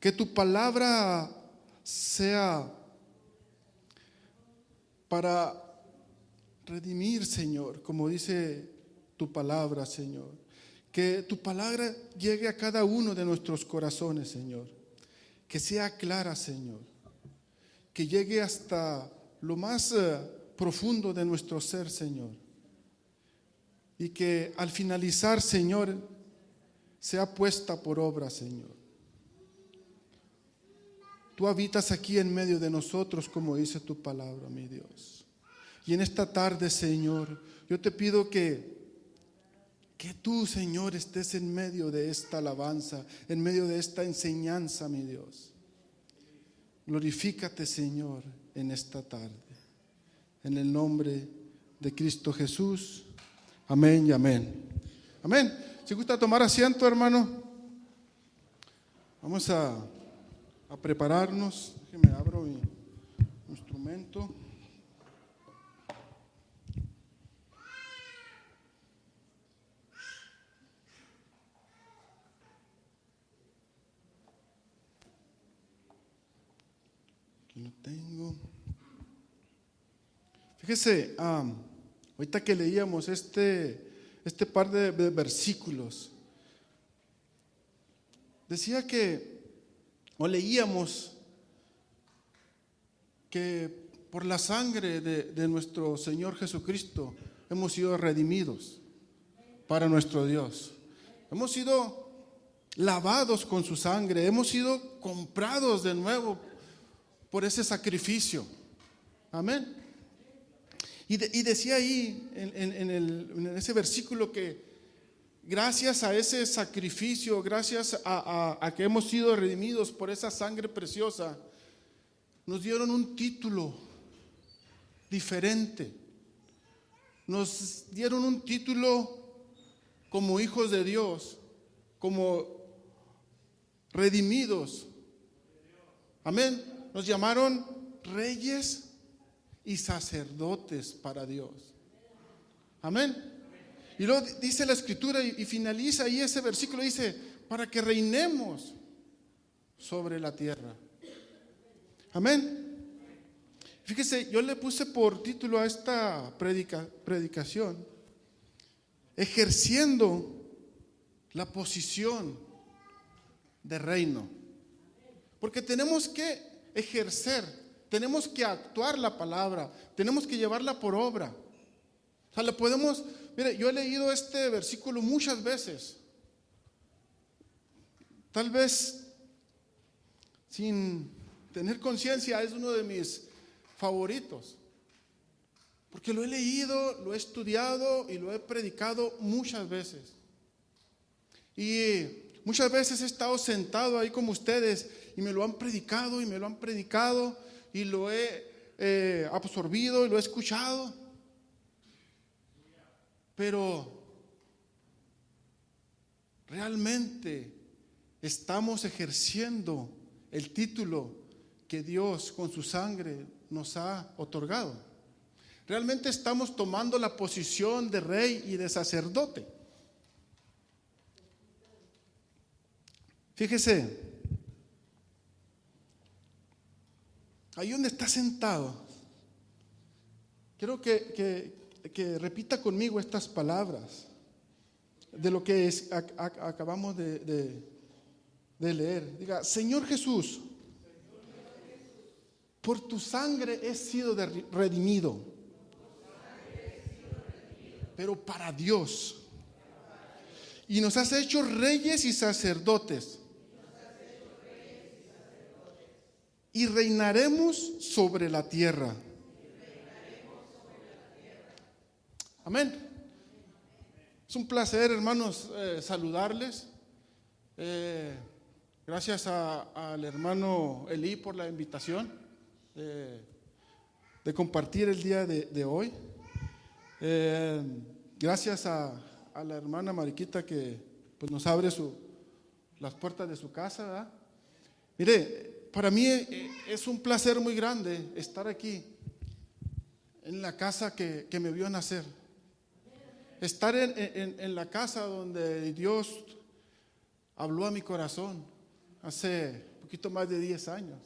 Que tu palabra sea para redimir, Señor, como dice tu palabra, Señor. Que tu palabra llegue a cada uno de nuestros corazones, Señor. Que sea clara, Señor. Que llegue hasta lo más profundo de nuestro ser, Señor. Y que al finalizar, Señor, sea puesta por obra, Señor. Tú habitas aquí en medio de nosotros, como dice tu palabra, mi Dios. Y en esta tarde, Señor, yo te pido que tú, Señor, estés en medio de esta alabanza, en medio de esta enseñanza, mi Dios. Glorifícate, Señor, en esta tarde. En el nombre de Cristo Jesús. Amén y amén. Amén. Si gusta tomar asiento, hermano. Vamos a prepararnos. Déjeme abro mi instrumento. Aquí lo tengo. Fíjese, ahorita que leíamos este par de versículos, decía o leíamos que por la sangre de nuestro Señor Jesucristo hemos sido redimidos para nuestro Dios. Hemos sido lavados con su sangre, hemos sido comprados de nuevo por ese sacrificio. Amén. Y decía ahí en ese versículo que gracias a ese sacrificio, gracias a que hemos sido redimidos por esa sangre preciosa, nos dieron un título diferente. Nos dieron un título como hijos de Dios, como redimidos. Amén. Nos llamaron reyes y sacerdotes para Dios. Amén. Y luego dice la Escritura y finaliza ahí ese versículo, dice, para que reinemos sobre la tierra. Amén. Fíjese, yo le puse por título a esta predicación, ejerciendo la posición de reino. Porque tenemos que ejercer, tenemos que actuar la palabra, tenemos que llevarla por obra. O sea, la podemos, mire, yo he leído este versículo muchas veces, tal vez sin tener conciencia, es uno de mis favoritos, porque lo he leído, lo he estudiado y lo he predicado muchas veces. Y muchas veces he estado sentado ahí como ustedes y me lo han predicado y me lo han predicado y lo he absorbido y lo he escuchado. Pero realmente estamos ejerciendo el título que Dios con su sangre nos ha otorgado. Realmente estamos tomando la posición de rey y de sacerdote. Fíjese, ahí donde está sentado, quiero que repita conmigo estas palabras de lo que acabamos de leer. Diga, Señor Jesús, por tu sangre he sido redimido, pero para Dios. Y nos has hecho reyes y sacerdotes. Y reinaremos sobre la tierra. Amén. Es un placer, hermanos, saludarles. Gracias al hermano Elí por la invitación de compartir el día de hoy. Gracias a la hermana Mariquita que pues, nos abre las puertas de su casa, ¿verdad? Mire, para mí es un placer muy grande estar aquí en la casa que me vio nacer. Estar en la casa donde Dios habló a mi corazón hace poquito más de 10 años.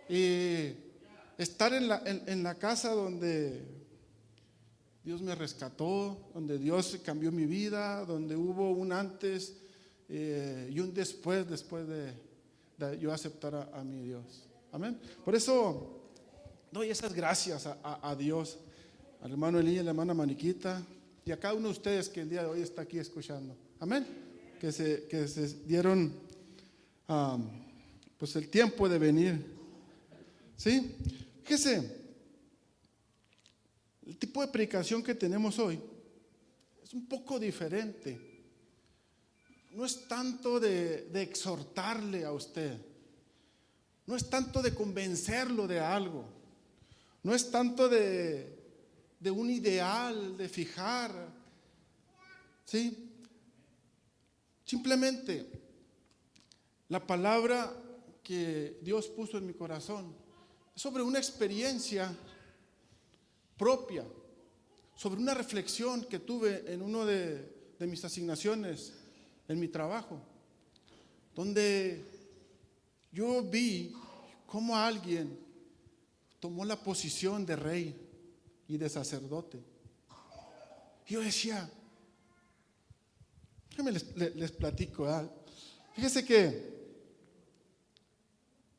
Y estar en la casa donde Dios me rescató, donde Dios cambió mi vida, donde hubo un antes y un después de yo aceptar a mi Dios. Amén. Por eso doy esas gracias a Dios, al hermano Elías, a la hermana Maniquita y a cada uno de ustedes que el día de hoy está aquí escuchando. Amén. Que se dieron pues el tiempo de venir. ¿Sí? Fíjese, el tipo de predicación que tenemos hoy es un poco diferente. No es tanto de exhortarle a usted, no es tanto de convencerlo de algo, no es tanto de un ideal, de fijar, ¿sí? Simplemente la palabra que Dios puso en mi corazón es sobre una experiencia propia, sobre una reflexión que tuve en uno de mis asignaciones en mi trabajo, donde yo vi cómo alguien tomó la posición de rey y de sacerdote. Y yo decía, déjenme les platico, ¿verdad? Fíjese que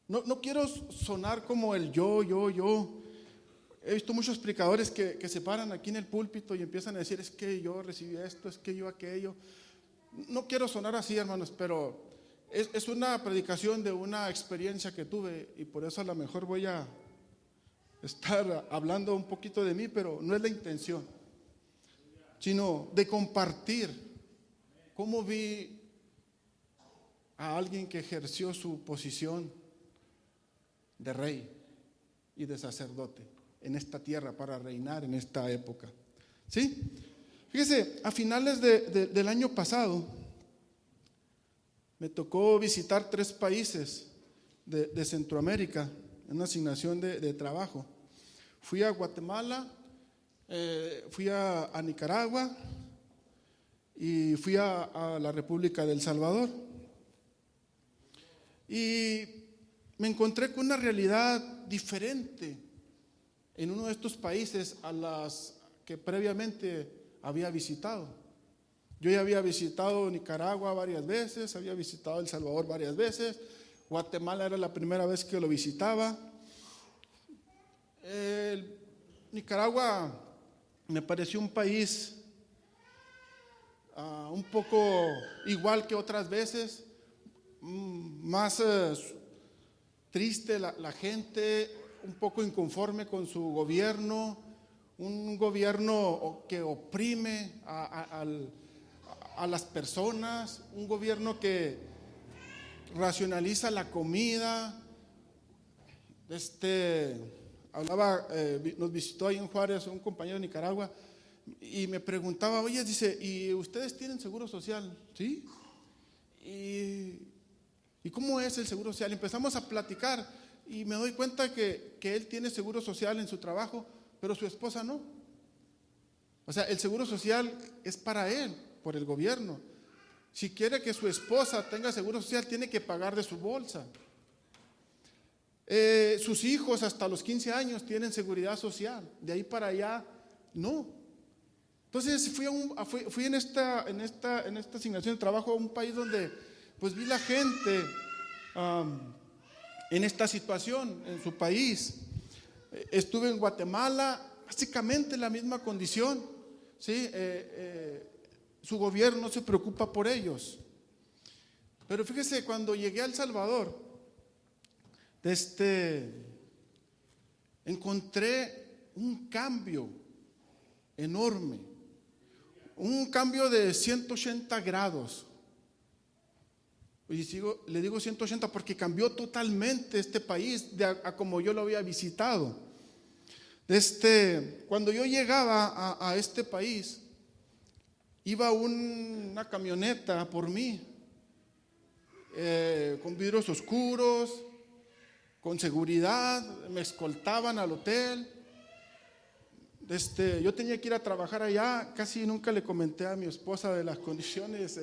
no quiero sonar como el yo. He visto muchos predicadores que se paran aquí en el púlpito y empiezan a decir, es que yo recibí esto, es que yo aquello. No quiero sonar así, hermanos, pero es una predicación de una experiencia que tuve y por eso a lo mejor voy a estar hablando un poquito de mí, pero no es la intención, sino de compartir cómo vi a alguien que ejerció su posición de rey y de sacerdote en esta tierra para reinar en esta época. ¿Sí? Fíjese, a finales del año pasado me tocó visitar 3 países de Centroamérica en una asignación de trabajo. Fui a Guatemala, fui a Nicaragua y fui a la República del Salvador. Y me encontré con una realidad diferente en uno de estos países a las que previamente había visitado. Yo ya había visitado Nicaragua varias veces, había visitado El Salvador varias veces, Guatemala era la primera vez que lo visitaba. Nicaragua me pareció un país un poco igual que otras veces, más triste la gente, un poco inconforme con su gobierno, un gobierno que oprime a las personas, un gobierno que racionaliza la comida. Nos visitó ahí en Juárez un compañero de Nicaragua y me preguntaba, oye, dice, ¿y ustedes tienen seguro social? ¿Sí? ¿Y cómo es el seguro social? Empezamos a platicar y me doy cuenta que él tiene seguro social en su trabajo, pero su esposa no. O sea, el seguro social es para él, por el gobierno. Si quiere que su esposa tenga seguro social, tiene que pagar de su bolsa. Sus hijos hasta los 15 años tienen seguridad social, de ahí para allá no. Entonces fui en esta asignación de trabajo a un país donde pues vi la gente en esta situación en su país. Estuve en Guatemala, básicamente la misma condición, ¿sí? Su gobierno se preocupa por ellos. Pero fíjese, cuando llegué a El Salvador, encontré un cambio enorme, un cambio de 180 grados. Y le digo 180 porque cambió totalmente este país a como yo lo había visitado. Cuando yo llegaba a este país, iba una camioneta por mí, con vidrios oscuros, con seguridad, me escoltaban al hotel. Yo tenía que ir a trabajar allá, casi nunca le comenté a mi esposa de las condiciones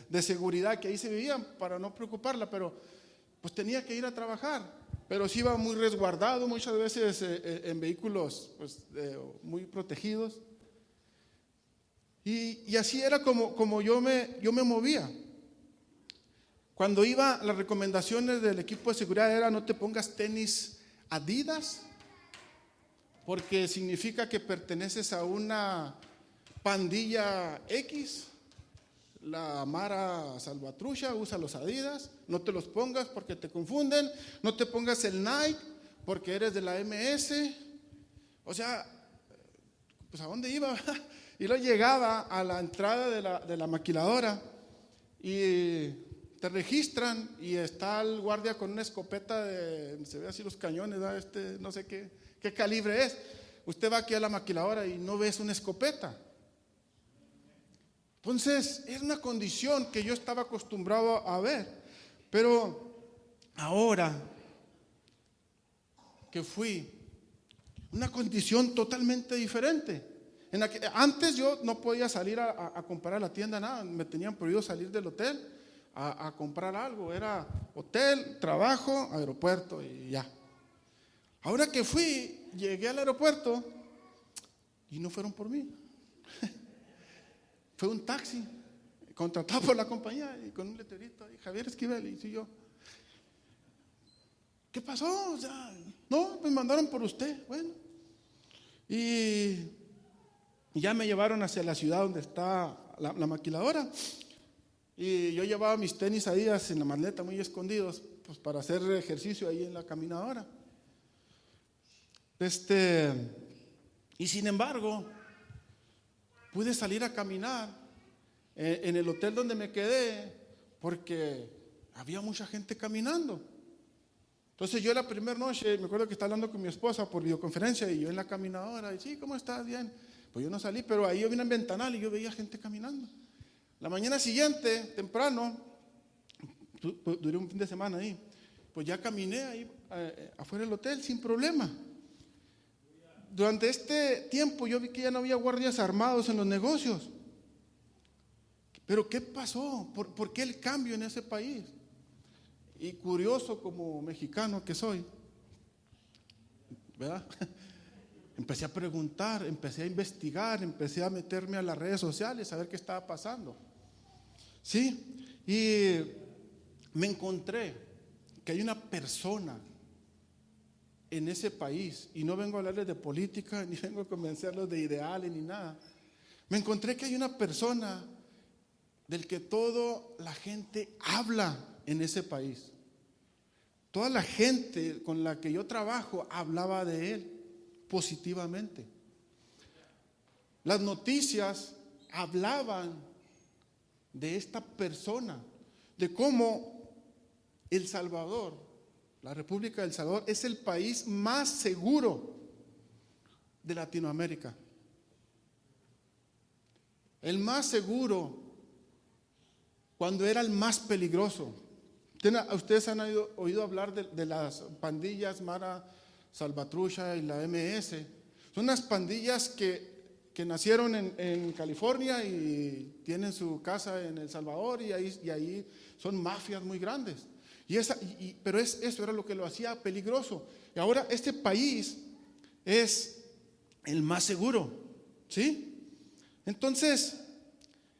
de seguridad que ahí se vivían para no preocuparla, pero pues tenía que ir a trabajar, pero sí iba muy resguardado, muchas veces en vehículos pues, muy protegidos. Y así era como yo me movía. Cuando iba, las recomendaciones del equipo de seguridad era: no te pongas tenis Adidas, porque significa que perteneces a una pandilla X. La Mara Salvatrucha usa los Adidas, no te los pongas porque te confunden. No te pongas el Nike porque eres de la MS. O sea, pues ¿a dónde iba? Y luego llegaba a la entrada de la maquiladora y te registran y está el guardia con una escopeta se ve así los cañones, ¿verdad? No sé qué calibre es. Usted va aquí a la maquiladora y no ves una escopeta. Entonces, es una condición que yo estaba acostumbrado a ver. Pero ahora que fui, una condición totalmente diferente. Antes yo no podía salir a comprar a la tienda nada, me tenían prohibido salir del hotel a comprar algo. Era hotel, trabajo, aeropuerto y ya. Ahora que fui, llegué al aeropuerto y no fueron por mí. Fue un taxi contratado por la compañía y con un letrerito ahí, Javier Esquivel, y yo. ¿Qué pasó? O sea, no, me mandaron por usted. Bueno, y ya me llevaron hacia la ciudad donde está la maquiladora. Y yo llevaba mis tenis ahí en la maleta muy escondidos, pues para hacer ejercicio ahí en la caminadora. Y sin embargo, pude salir a caminar en el hotel donde me quedé porque había mucha gente caminando. Entonces yo la primera noche, me acuerdo que estaba hablando con mi esposa por videoconferencia y yo en la caminadora, y sí, ¿cómo estás? Bien. Pues yo no salí, pero ahí yo vi en ventanal y yo veía gente caminando. La mañana siguiente, temprano, duré un fin de semana ahí, pues ya caminé ahí afuera del hotel sin problema. Durante este tiempo yo vi que ya no había guardias armados en los negocios. Pero ¿qué pasó? ¿Por qué el cambio en ese país? Y curioso como mexicano que soy, ¿verdad? Empecé a preguntar, empecé a investigar, empecé a meterme a las redes sociales a ver qué estaba pasando. Sí, y me encontré que hay una persona en ese país, y no vengo a hablarles de política, ni vengo a convencerlos de ideales, ni nada. Me encontré que hay una persona del que toda la gente habla en ese país. Toda la gente con la que yo trabajo hablaba de él positivamente. Las noticias hablaban de esta persona, de cómo El Salvador, la República del Salvador, es el país más seguro de Latinoamérica. El más seguro cuando era el más peligroso. Ustedes han oído hablar de las pandillas Mara Salvatrucha y la MS. Son unas pandillas que nacieron en California y tienen su casa en El Salvador, y ahí son mafias muy grandes. Pero eso era lo que lo hacía peligroso. Y ahora este país es el más seguro, ¿sí? Entonces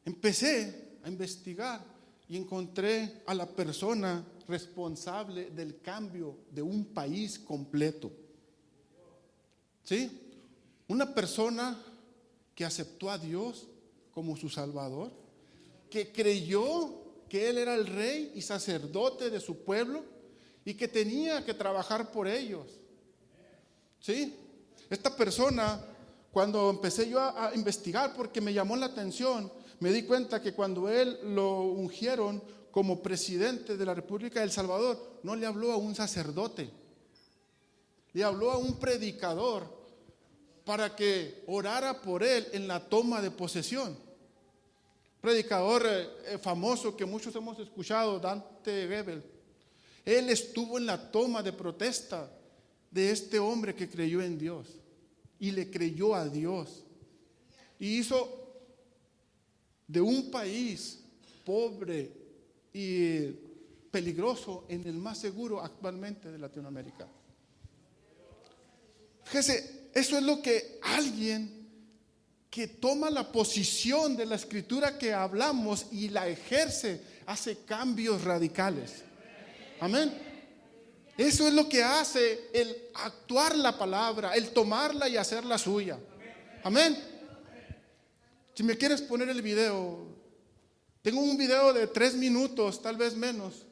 empecé a investigar y encontré a la persona responsable del cambio de un país completo. ¿Sí? Una persona que aceptó a Dios como su Salvador, que creyó que Él era el rey y sacerdote de su pueblo y que tenía que trabajar por ellos. ¿Sí? Esta persona, cuando empecé yo a investigar, porque me llamó la atención, me di cuenta que cuando él lo ungieron como presidente de la República de El Salvador, no le habló a un sacerdote, le habló a un predicador para que orara por él en la toma de posesión. Predicador famoso que muchos hemos escuchado, Dante Gebel. Él estuvo en la toma de protesta de este hombre que creyó en Dios y le creyó a Dios y hizo de un país pobre y peligroso en el más seguro actualmente de Latinoamérica. Fíjese, eso es lo que alguien que toma la posición de la escritura que hablamos y la ejerce, hace cambios radicales. Amén. Eso es lo que hace el actuar la palabra, el tomarla y hacerla suya. Amén. Si me quieres poner el video, tengo un video de 3 minutos, tal vez menos,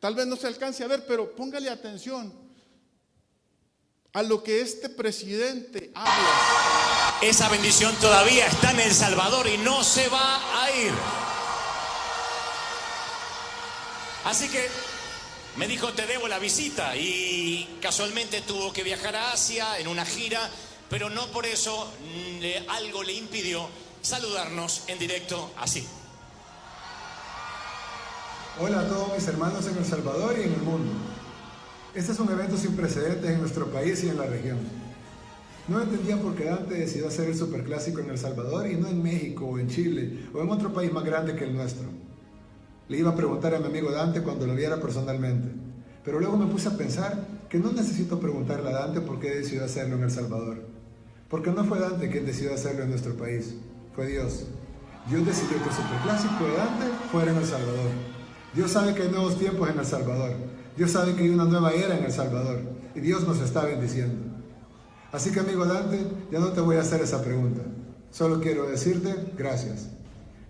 tal vez no se alcance a ver, pero póngale atención a lo que este presidente habla. Esa bendición todavía está en El Salvador y no se va a ir. Así que me dijo, te debo la visita, y casualmente tuvo que viajar a Asia en una gira, pero no por eso algo le impidió saludarnos en directo así. Hola a todos mis hermanos en El Salvador y en el mundo. Este es un evento sin precedentes en nuestro país y en la región. No entendía por qué Dante decidió hacer el superclásico en El Salvador y no en México o en Chile o en otro país más grande que el nuestro. Le iba a preguntar a mi amigo Dante cuando lo viera personalmente, pero luego me puse a pensar que no necesito preguntarle a Dante por qué decidió hacerlo en El Salvador. Porque no fue Dante quien decidió hacerlo en nuestro país, fue Dios. Dios decidió que el superclásico de Dante fuera en El Salvador. Dios sabe que hay nuevos tiempos en El Salvador. Dios sabe que hay una nueva era en El Salvador. Y Dios nos está bendiciendo. Así que, amigo Dante, ya no te voy a hacer esa pregunta. Solo quiero decirte gracias.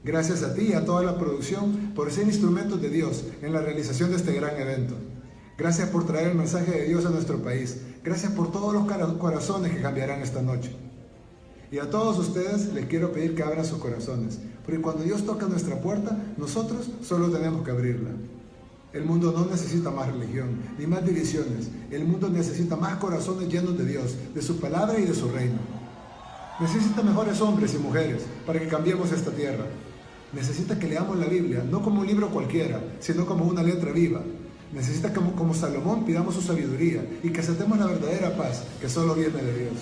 Gracias a ti y a toda la producción por ser instrumentos de Dios en la realización de este gran evento. Gracias por traer el mensaje de Dios a nuestro país. Gracias por todos los corazones que cambiarán esta noche. Y a todos ustedes les quiero pedir que abran sus corazones, porque cuando Dios toca nuestra puerta, nosotros solo tenemos que abrirla. El mundo no necesita más religión, ni más divisiones. El mundo necesita más corazones llenos de Dios, de su palabra y de su reino. Necesita mejores hombres y mujeres para que cambiemos esta tierra. Necesita que leamos la Biblia, no como un libro cualquiera, sino como una letra viva. Necesita que como Salomón pidamos su sabiduría y que aceptemos la verdadera paz que solo viene de Dios.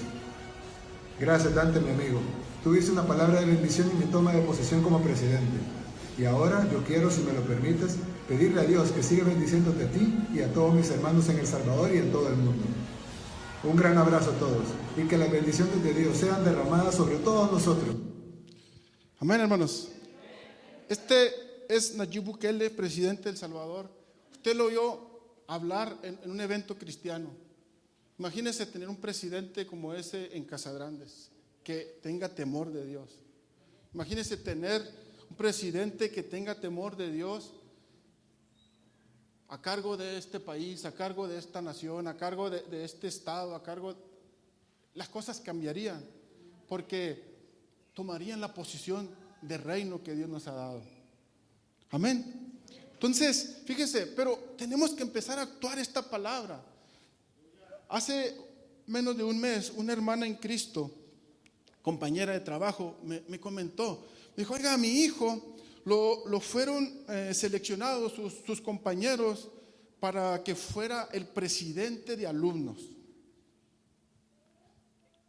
Gracias, Dante, mi amigo. Tuviste una palabra de bendición en mi toma de posesión como presidente. Y ahora yo quiero, si me lo permites, pedirle a Dios que siga bendiciéndote a ti y a todos mis hermanos en El Salvador y en todo el mundo. Un gran abrazo a todos y que las bendiciones de Dios sean derramadas sobre todos nosotros. Amén, hermanos. Este es Nayib Bukele, presidente de El Salvador. Usted lo oyó hablar en un evento cristiano. Imagínese tener un presidente como ese en Casagrandes, que tenga temor de Dios. Imagínese tener un presidente que tenga temor de Dios a cargo de este país, a cargo de esta nación, a cargo de este estado, a cargo. Las cosas cambiarían, porque tomarían la posición de reino que Dios nos ha dado. Amén. Entonces, fíjese, pero tenemos que empezar a actuar esta palabra. Hace menos de un mes, una hermana en Cristo, compañera de trabajo, me comentó, me dijo, oiga, a mi hijo lo fueron seleccionados sus compañeros para que fuera el presidente de alumnos.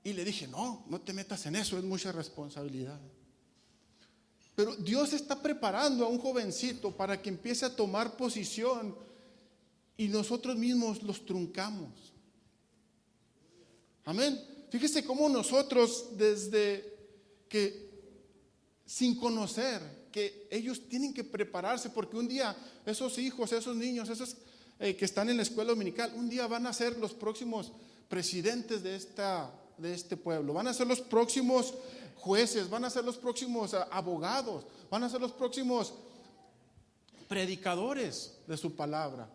Y le dije, no te metas en eso, es mucha responsabilidad. Pero Dios está preparando a un jovencito para que empiece a tomar posición y nosotros mismos los truncamos. Amén. Fíjese cómo nosotros, desde que sin conocer que ellos tienen que prepararse, porque un día esos hijos, esos niños, esos que están en la escuela dominical, un día van a ser los próximos presidentes de este pueblo, van a ser los próximos jueces, van a ser los próximos abogados, van a ser los próximos predicadores de su palabra.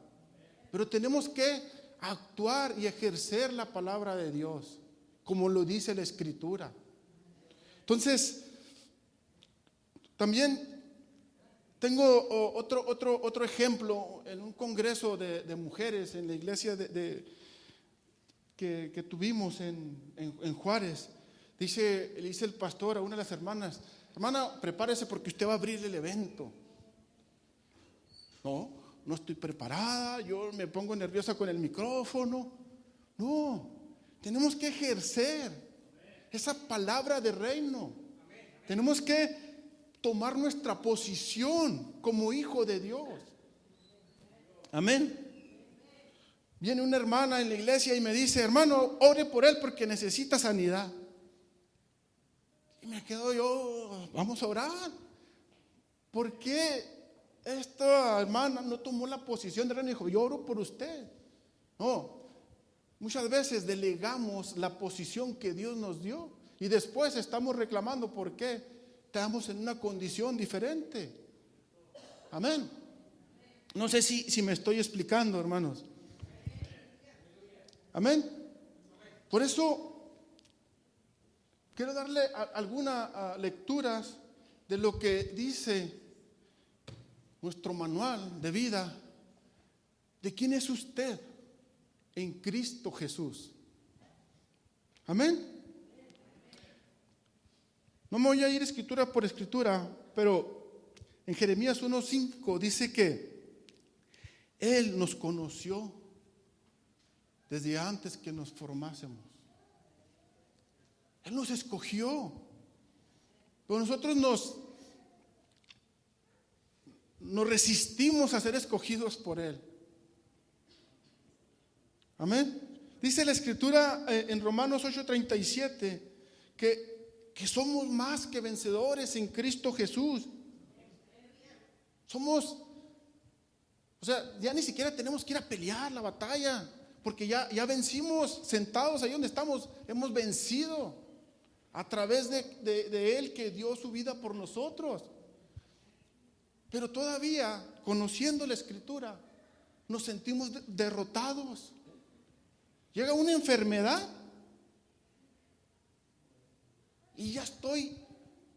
Pero tenemos que actuar y ejercer la palabra de Dios, como lo dice la Escritura. Entonces, también tengo otro ejemplo en un congreso de mujeres en la iglesia que tuvimos en Juárez. Le dice el pastor a una de las hermanas, hermana, prepárese porque usted va a abrir el evento. No estoy preparada, yo me pongo nerviosa con el micrófono. No, tenemos que ejercer esa palabra de reino. Tenemos que tomar nuestra posición como hijo de Dios. Amén. Viene una hermana en la iglesia y me dice: hermano, ore por él porque necesita sanidad. Y me quedo yo: vamos a orar. ¿Por qué esta hermana no tomó la posición de reina y dijo: yo oro por usted? No, muchas veces delegamos la posición que Dios nos dio y después estamos reclamando por qué estamos en una condición diferente. Amén. No sé si me estoy explicando, hermanos. Amén. Por eso quiero darle algunas lecturas de lo que dice nuestro manual de vida, de quién es usted en Cristo Jesús. Amén. No me voy a ir escritura por escritura, pero en Jeremías 1:5 dice que Él nos conoció desde antes que nos formásemos. Él nos escogió, pero nosotros nos resistimos a ser escogidos por Él. Amén. Dice la escritura en Romanos 8:37 que somos más que vencedores en Cristo Jesús. Somos, o sea, ya ni siquiera tenemos que ir a pelear la batalla, porque ya vencimos. Sentados ahí donde estamos, hemos vencido a través de Él, que dio su vida por nosotros. Pero todavía, conociendo la escritura, nos sentimos derrotados. Llega una enfermedad y ya estoy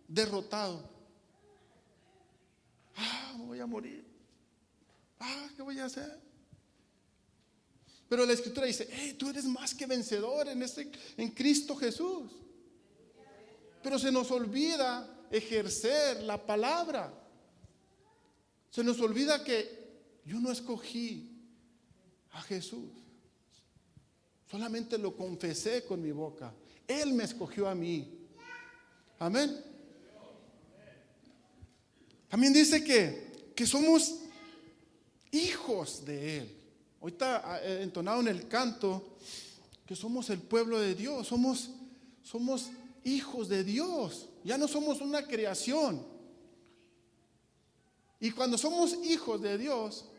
derrotado. Me voy a morir. ¿Qué voy a hacer? Pero la escritura dice: tú eres más que vencedor en Cristo Jesús. Pero se nos olvida ejercer la palabra. Se nos olvida que yo no escogí a Jesús, solamente lo confesé con mi boca. Él me escogió a mí. Amén. También dice que somos hijos de Él. Ahorita entonado en el canto que somos el pueblo de Dios, somos hijos de Dios. Ya no somos una creación. Y cuando somos hijos de Dios,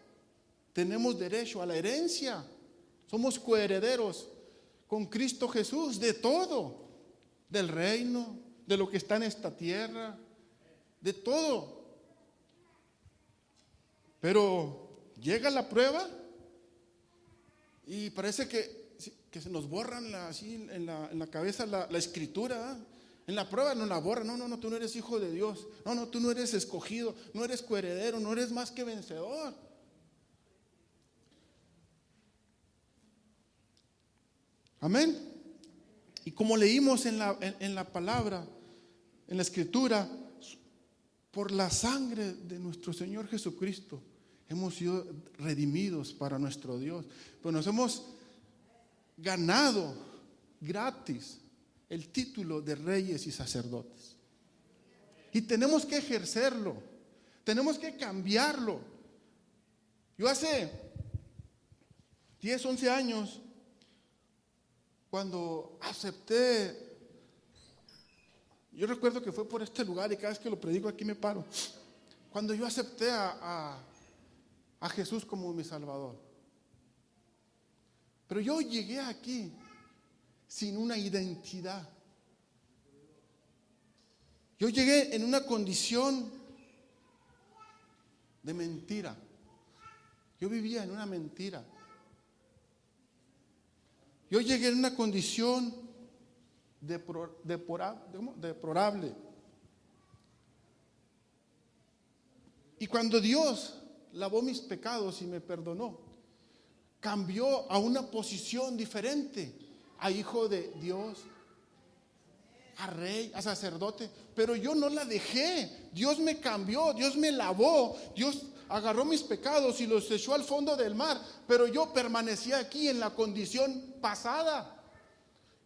tenemos derecho a la herencia. Somos coherederos con Cristo Jesús de todo, del reino, de lo que está en esta tierra, de todo. Pero llega la prueba y parece que se nos borran así en la cabeza la escritura. En la prueba nos la borran. No, tú no eres hijo de Dios. No, tú no eres escogido, no eres coheredero, no eres más que vencedor. Amén. Y como leímos en la palabra, en la escritura, por la sangre de nuestro Señor Jesucristo hemos sido redimidos para nuestro Dios. Pues nos hemos ganado gratis el título de reyes y sacerdotes. Y tenemos que ejercerlo, tenemos que cambiarlo. Yo hace 10, 11 años, cuando acepté, yo recuerdo que fue por este lugar y cada vez que lo predico aquí me paro. Cuando yo acepté a Jesús como mi Salvador. Pero yo llegué aquí sin una identidad. Yo llegué en una condición de mentira. Yo vivía en una mentira. Yo llegué en una condición deplorable. Y cuando Dios lavó mis pecados y me perdonó, cambió a una posición diferente, a hijo de Dios, a rey, a sacerdote. Pero yo no la dejé. Dios me cambió, Dios me lavó, Dios agarró mis pecados y los echó al fondo del mar. Pero yo permanecía aquí en la condición pasada.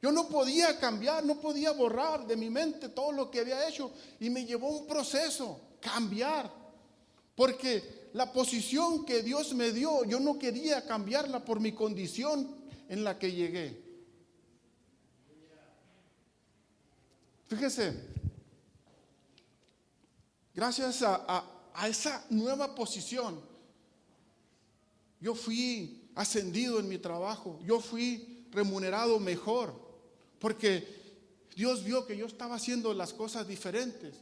Yo no podía cambiar, no podía borrar de mi mente todo lo que había hecho. Y me llevó un proceso, cambiar. Porque la posición que Dios me dio, yo no quería cambiarla por mi condición en la que llegué. Fíjese, gracias a esa nueva posición, yo fui ascendido en mi trabajo, yo fui remunerado mejor, porque Dios vio que yo estaba haciendo las cosas diferentes.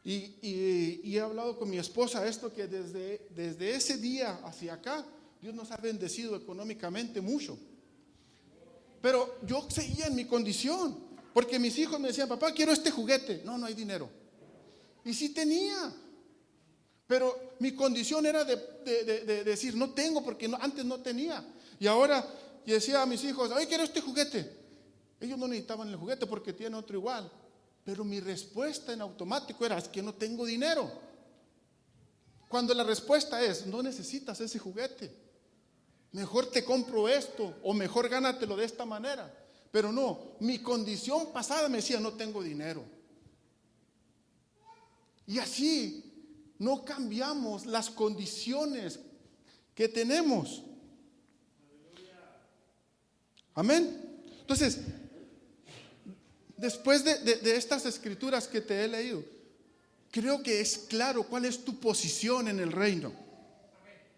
Y he hablado con mi esposa esto, que desde ese día hacia acá, Dios nos ha bendecido económicamente mucho. Pero yo seguía en mi condición, porque mis hijos me decían: papá, quiero este juguete. No, no hay dinero. Y sí tenía, pero mi condición era de decir: no tengo, porque antes no tenía. Y ahora decía a mis hijos: ay, quiero este juguete. Ellos no necesitaban el juguete porque tienen otro igual. Pero mi respuesta en automático era: es que no tengo dinero. Cuando la respuesta es: no necesitas ese juguete, mejor te compro esto, o mejor gánatelo de esta manera. Pero no, mi condición pasada me decía: no tengo dinero. Y así no cambiamos las condiciones que tenemos. Amén. Entonces, después de estas escrituras que te he leído, creo que es claro cuál es tu posición en el reino.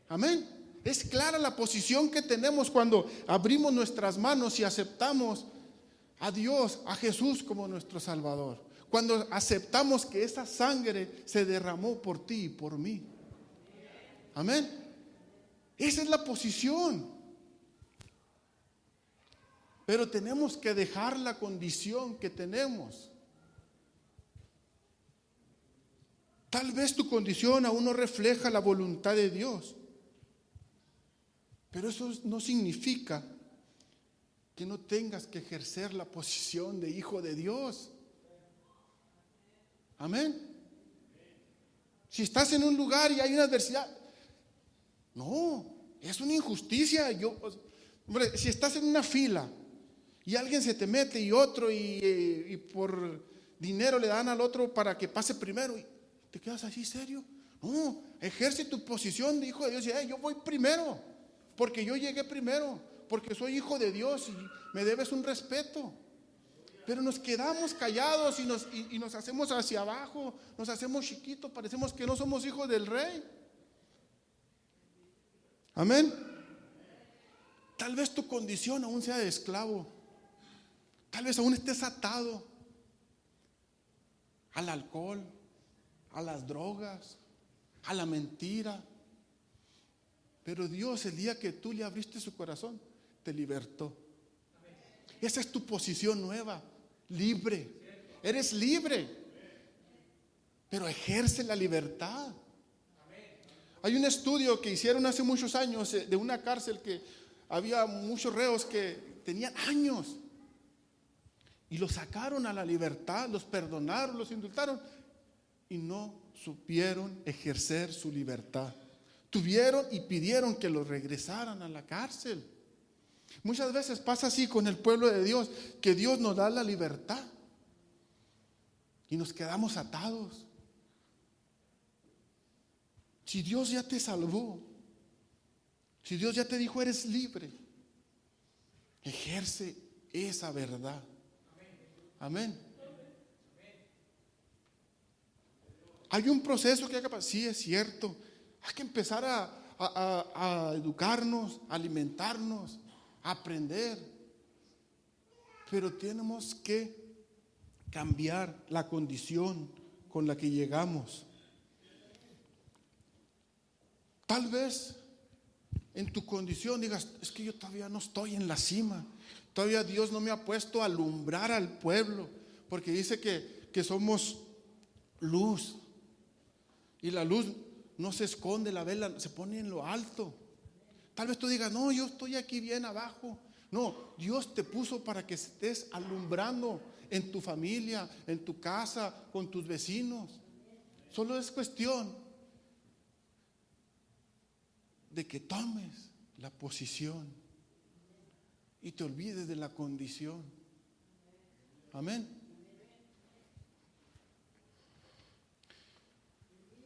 Amén. Es clara la posición que tenemos cuando abrimos nuestras manos y aceptamos a Dios, a Jesús como nuestro Salvador. Cuando aceptamos que esa sangre se derramó por ti y por mí. Amén. Esa es la posición. Pero tenemos que dejar la condición que tenemos. Tal vez tu condición aún no refleja la voluntad de Dios. Pero eso no significa que no tengas que ejercer la posición de hijo de Dios. Amén. Si estás en un lugar y hay una adversidad, no, es una injusticia. Hombre, si estás en una fila y alguien se te mete y otro, y por dinero le dan al otro para que pase primero, y te quedas así serio. No, ejerce tu posición de hijo de Dios. Y yo voy primero, porque yo llegué primero, porque soy hijo de Dios y me debes un respeto. Pero nos quedamos callados y nos hacemos hacia abajo, nos hacemos chiquitos, parecemos que no somos hijos del rey. Amén. Tal vez tu condición aún sea de esclavo. Tal vez aún estés atado al alcohol, a las drogas, a la mentira. Pero Dios, el día que tú le abriste su corazón, te libertó. Esa es tu posición nueva, libre. Eres libre, pero ejerce la libertad. Hay un estudio que hicieron hace muchos años de una cárcel que había muchos reos que tenían años y los sacaron a la libertad, los perdonaron, los indultaron y no supieron ejercer su libertad. Tuvieron y pidieron que los regresaran a la cárcel. Muchas veces pasa así con el pueblo de Dios, que Dios nos da la libertad y nos quedamos atados. Si Dios ya te salvó, si Dios ya te dijo eres libre, ejerce esa verdad. Amén. Hay un proceso que hay que pasar. Sí, es cierto. Hay que empezar a educarnos, a alimentarnos, a aprender. Pero tenemos que cambiar la condición con la que llegamos. Tal vez en tu condición digas: es que yo todavía no estoy en la cima. Todavía Dios no me ha puesto a alumbrar al pueblo. Porque dice que somos luz. Y la luz no se esconde, la vela se pone en lo alto. Tal vez tú digas: no, yo estoy aquí bien abajo. No, Dios te puso para que estés alumbrando en tu familia, en tu casa, con tus vecinos. Solo es cuestión de que tomes la posición y te olvides de la condición. Amén.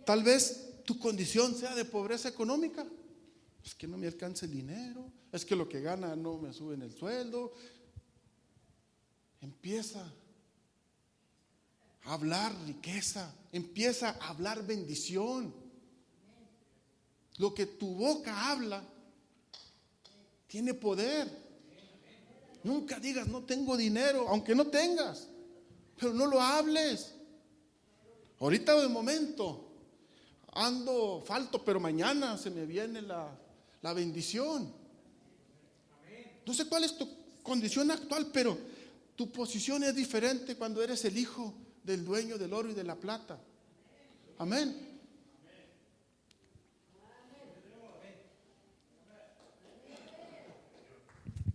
Tal vez tu condición sea de pobreza económica. Es que no me alcanza el dinero, es que lo que gana no me sube en el sueldo. Empieza a hablar riqueza, empieza a hablar bendición. Lo que tu boca habla tiene poder. Nunca digas no tengo dinero, aunque no tengas, pero no lo hables. Ahorita de momento ando falto, pero mañana se me viene la bendición. No sé cuál es tu condición actual, pero tu posición es diferente cuando eres el hijo del dueño del oro y de la plata. Amén.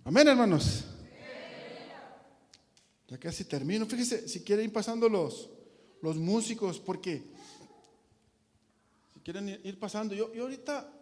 Amén, hermanos. Ya casi termino. Fíjese, si quieren ir pasando los músicos, porque si quieren ir pasando, yo ahorita